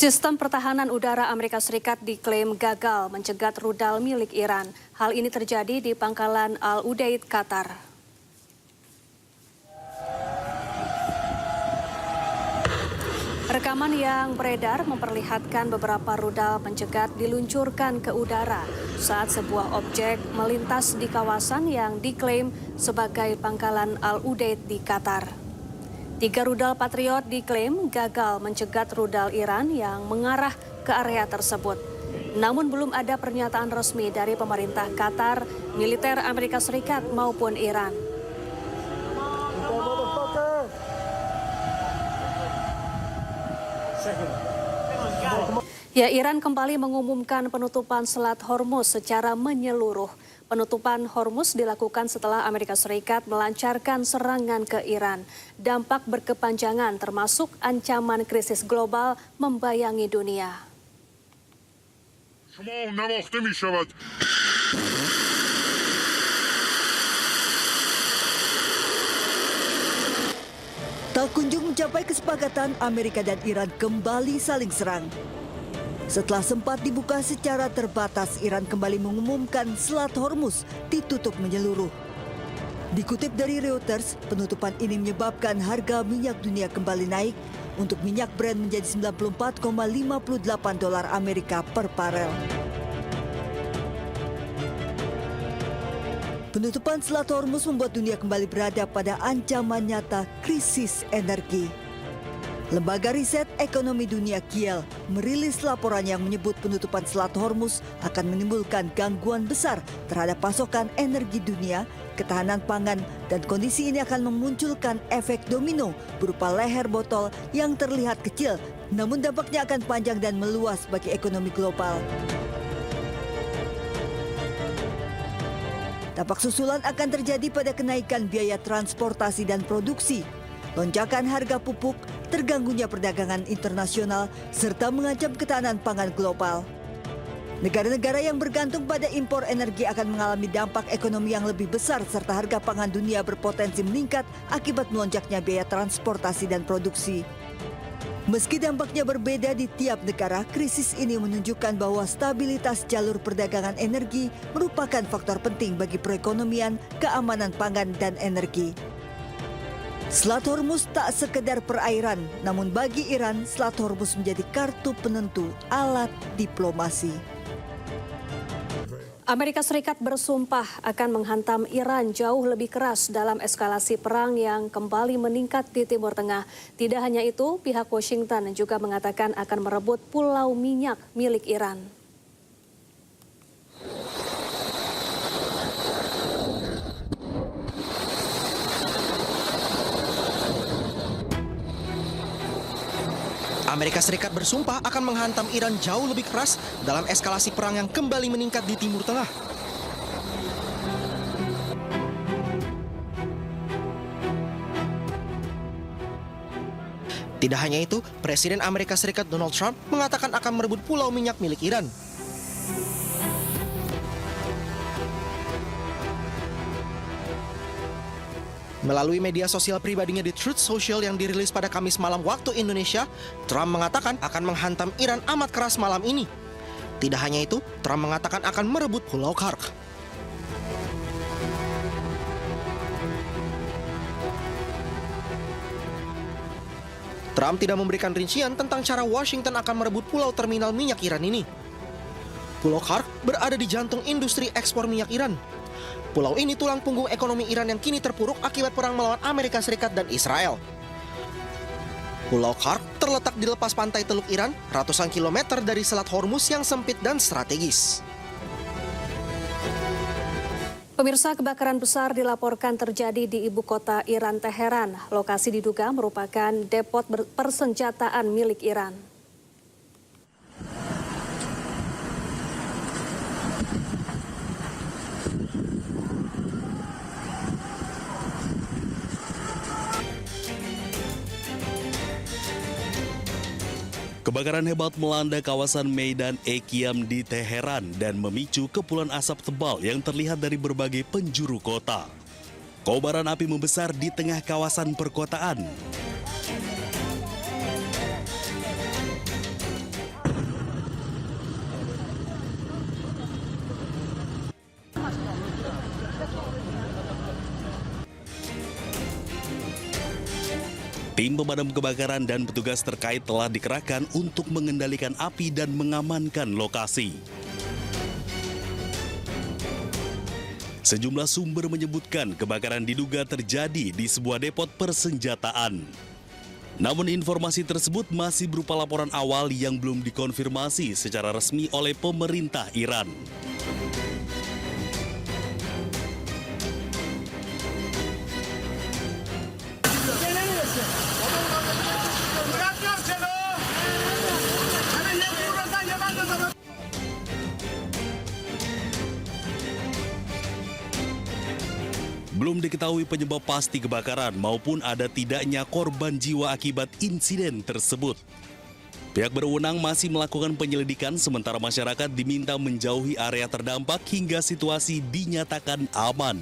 Sistem pertahanan udara Amerika Serikat diklaim gagal mencegat rudal milik Iran. Hal ini terjadi di pangkalan Al-Udeid, Qatar. Rekaman yang beredar memperlihatkan beberapa rudal pencegat diluncurkan ke udara saat sebuah objek melintas di kawasan yang diklaim sebagai pangkalan Al-Udeid di Qatar. 3 rudal Patriot diklaim gagal mencegat rudal Iran yang mengarah ke area tersebut. Namun belum ada pernyataan resmi dari pemerintah Qatar, militer Amerika Serikat maupun Iran. Iran kembali mengumumkan penutupan Selat Hormuz secara menyeluruh. Penutupan Hormuz dilakukan setelah Amerika Serikat melancarkan serangan ke Iran. Dampak berkepanjangan termasuk ancaman krisis global membayangi dunia. Tak kunjung mencapai kesepakatan, Amerika dan Iran kembali saling serang. Setelah sempat dibuka secara terbatas, Iran kembali mengumumkan Selat Hormuz ditutup menyeluruh. Dikutip dari Reuters, penutupan ini menyebabkan harga minyak dunia kembali naik untuk minyak Brent menjadi $94,58 Amerika per barel. Penutupan Selat Hormuz membuat dunia kembali berada pada ancaman nyata krisis energi. Lembaga Riset Ekonomi Dunia Kiel merilis laporan yang menyebut penutupan Selat Hormuz akan menimbulkan gangguan besar terhadap pasokan energi dunia, ketahanan pangan, dan kondisi ini akan memunculkan efek domino berupa leher botol yang terlihat kecil, namun dampaknya akan panjang dan meluas bagi ekonomi global. Dampak susulan akan terjadi pada kenaikan biaya transportasi dan produksi, lonjakan harga pupuk, terganggunya perdagangan internasional, serta mengancam ketahanan pangan global. Negara-negara yang bergantung pada impor energi akan mengalami dampak ekonomi yang lebih besar serta harga pangan dunia berpotensi meningkat akibat melonjaknya biaya transportasi dan produksi. Meski dampaknya berbeda di tiap negara, krisis ini menunjukkan bahwa stabilitas jalur perdagangan energi merupakan faktor penting bagi perekonomian, keamanan pangan, dan energi. Selat Hormuz tak sekedar perairan, namun bagi Iran, Selat Hormuz menjadi kartu penentu alat diplomasi. Amerika Serikat bersumpah akan menghantam Iran jauh lebih keras dalam eskalasi perang yang kembali meningkat di Timur Tengah. Tidak hanya itu, pihak Washington juga mengatakan akan merebut pulau minyak milik Iran. Amerika Serikat bersumpah akan menghantam Iran jauh lebih keras dalam eskalasi perang yang kembali meningkat di Timur Tengah. Tidak hanya itu, Presiden Amerika Serikat Donald Trump mengatakan akan merebut pulau minyak milik Iran. Melalui media sosial pribadinya di Truth Social yang dirilis pada Kamis malam waktu Indonesia, Trump mengatakan akan menghantam Iran amat keras malam ini. Tidak hanya itu, Trump mengatakan akan merebut Pulau Kark. Trump tidak memberikan rincian tentang cara Washington akan merebut pulau terminal minyak Iran ini. Pulau Kark berada di jantung industri ekspor minyak Iran. Pulau ini tulang punggung ekonomi Iran yang kini terpuruk akibat perang melawan Amerika Serikat dan Israel. Pulau Kark terletak di lepas pantai Teluk Iran, ratusan kilometer dari Selat Hormuz yang sempit dan strategis. Pemirsa, kebakaran besar dilaporkan terjadi di ibu kota Iran, Teheran. Lokasi diduga merupakan depot persenjataan milik Iran. Kebakaran hebat melanda kawasan Meidan Ekiam di Teheran dan memicu kepulan asap tebal yang terlihat dari berbagai penjuru kota. Kobaran api membesar di tengah kawasan perkotaan. Tim pemadam kebakaran dan petugas terkait telah dikerahkan untuk mengendalikan api dan mengamankan lokasi. Sejumlah sumber menyebutkan kebakaran diduga terjadi di sebuah depot persenjataan. Namun informasi tersebut masih berupa laporan awal yang belum dikonfirmasi secara resmi oleh pemerintah Iran. Belum diketahui penyebab pasti kebakaran maupun ada tidaknya korban jiwa akibat insiden tersebut. Pihak berwenang masih melakukan penyelidikan sementara masyarakat diminta menjauhi area terdampak hingga situasi dinyatakan aman.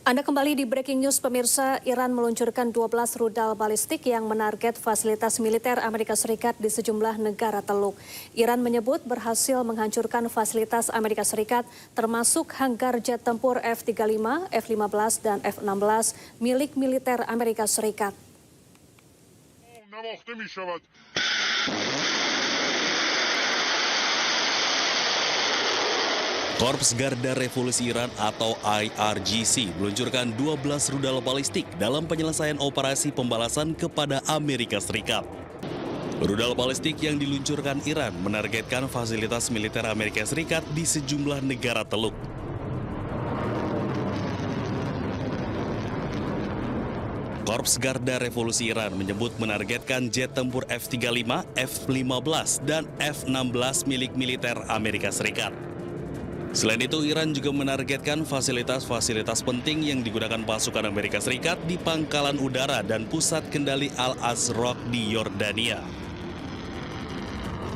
Anda kembali di Breaking News, pemirsa. Iran meluncurkan 12 rudal balistik yang menarget fasilitas militer Amerika Serikat di sejumlah negara Teluk. Iran menyebut berhasil menghancurkan fasilitas Amerika Serikat, termasuk hanggar jet tempur F-35, F-15, dan F-16 milik militer Amerika Serikat. Korps Garda Revolusi Iran atau IRGC meluncurkan 12 rudal balistik dalam penyelesaian operasi pembalasan kepada Amerika Serikat. Rudal balistik yang diluncurkan Iran menargetkan fasilitas militer Amerika Serikat di sejumlah negara Teluk. Korps Garda Revolusi Iran menyebut menargetkan jet tempur F-35, F-15, dan F-16 milik militer Amerika Serikat. Selain itu, Iran juga menargetkan fasilitas-fasilitas penting yang digunakan pasukan Amerika Serikat di pangkalan udara dan pusat kendali Al-Azraq di Yordania.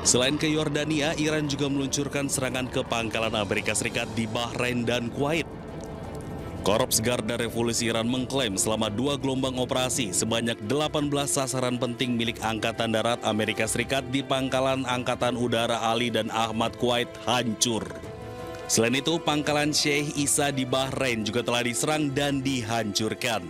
Selain ke Yordania, Iran juga meluncurkan serangan ke pangkalan Amerika Serikat di Bahrain dan Kuwait. Korps Garda Revolusi Iran mengklaim selama 2 gelombang operasi sebanyak 18 sasaran penting milik Angkatan Darat Amerika Serikat di pangkalan Angkatan Udara Ali dan Ahmad Kuwait hancur. Selain itu, pangkalan Sheikh Isa di Bahrain juga telah diserang dan dihancurkan.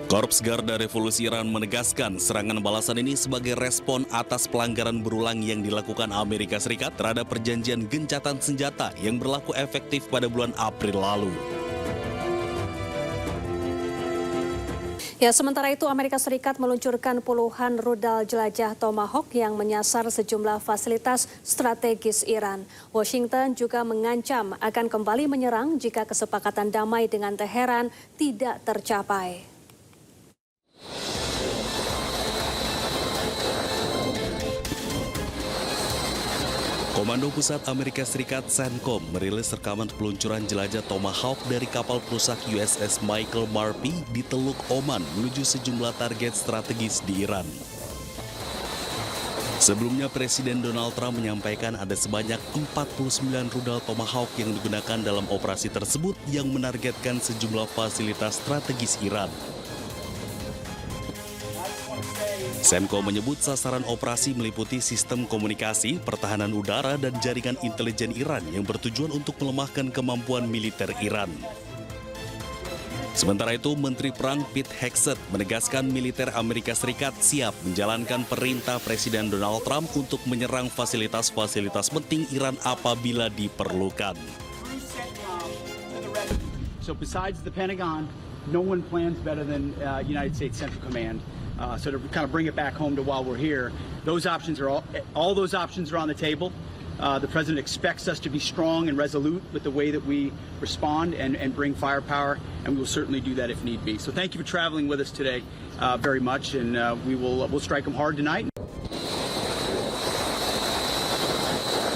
Korps Garda Revolusi Iran menegaskan serangan balasan ini sebagai respon atas pelanggaran berulang yang dilakukan Amerika Serikat terhadap perjanjian gencatan senjata yang berlaku efektif pada bulan April lalu. Ya, sementara itu Amerika Serikat meluncurkan puluhan rudal jelajah Tomahawk yang menyasar sejumlah fasilitas strategis Iran. Washington juga mengancam akan kembali menyerang jika kesepakatan damai dengan Teheran tidak tercapai. Komando Pusat Amerika Serikat CENTCOM merilis rekaman peluncuran jelajah Tomahawk dari kapal perusak USS Michael Murphy di Teluk Oman menuju sejumlah target strategis di Iran. Sebelumnya, Presiden Donald Trump menyampaikan ada sebanyak 49 rudal Tomahawk yang digunakan dalam operasi tersebut yang menargetkan sejumlah fasilitas strategis Iran. CENTCOM menyebut sasaran operasi meliputi sistem komunikasi, pertahanan udara, dan jaringan intelijen Iran yang bertujuan untuk melemahkan kemampuan militer Iran. Sementara itu, Menteri Perang Pete Hegseth menegaskan militer Amerika Serikat siap menjalankan perintah Presiden Donald Trump untuk menyerang fasilitas-fasilitas penting Iran apabila diperlukan. So besides the Pentagon, no one plans better than United States Central Command. So to kind of bring it back home to while we're here, those options are all those options are on the table. The president expects us to be strong and resolute with the way that we respond and bring firepower, and we will certainly do that if need be. So thank you for traveling with us today very much, and we'll strike them hard tonight.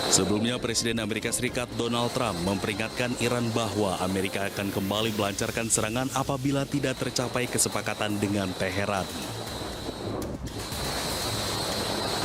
Sebelumnya, Presiden Amerika Serikat Donald Trump memperingatkan Iran bahwa Amerika akan kembali melancarkan serangan apabila tidak tercapai kesepakatan dengan Teheran.